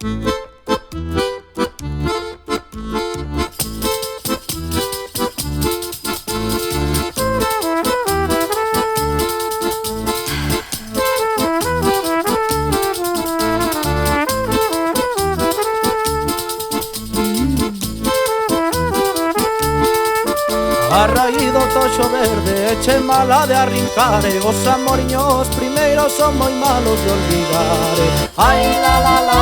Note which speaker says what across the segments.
Speaker 1: A raíz do toxo verde eche mala de arrincare. Os amoriños primeiros son moi malos de olvidare. Ai la la la,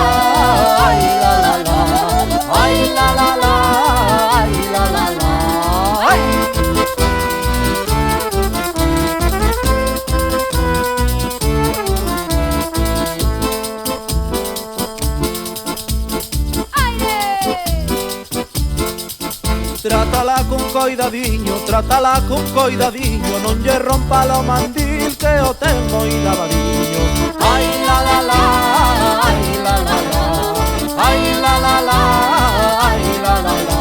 Speaker 1: ai la la la, ai la la la, ai la la la, ai. Trátala con coidadiño, trátala con coidadiño, non lle rompa o mandil que o ten moi lavadiño. Ai la la la, ai la la la, ai la la la, ai la la la.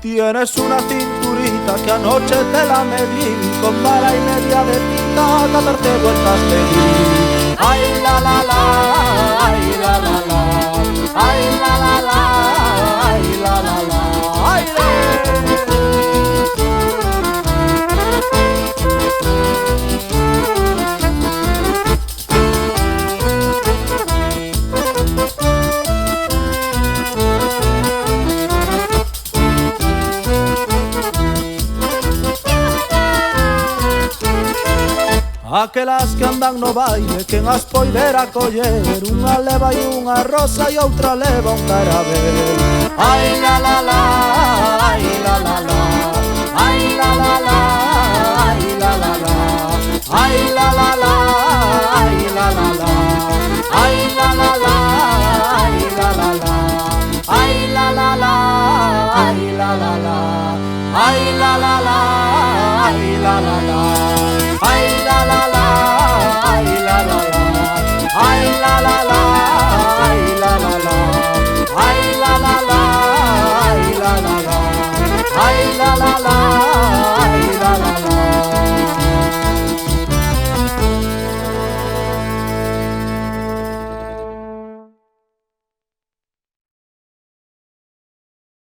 Speaker 1: Tienes una cinturita que anoche te la medí, con vara y media de tinta 14 vueltas te di. Ay la la la, ay la la la, ay la la la, ay la la la, ay aquelas que andan no baile, que as poidera coller, unha leva e unha rosa e outra leva un carabel. Ai la la la, ai la la la, ai la la la, ai la la la, ai la la la, ai la la la, ai la la la, ai la la la, ai la la la, ai la la la, ai la la la, ai la la la. Ay la la la, ay la la la, ay la la la.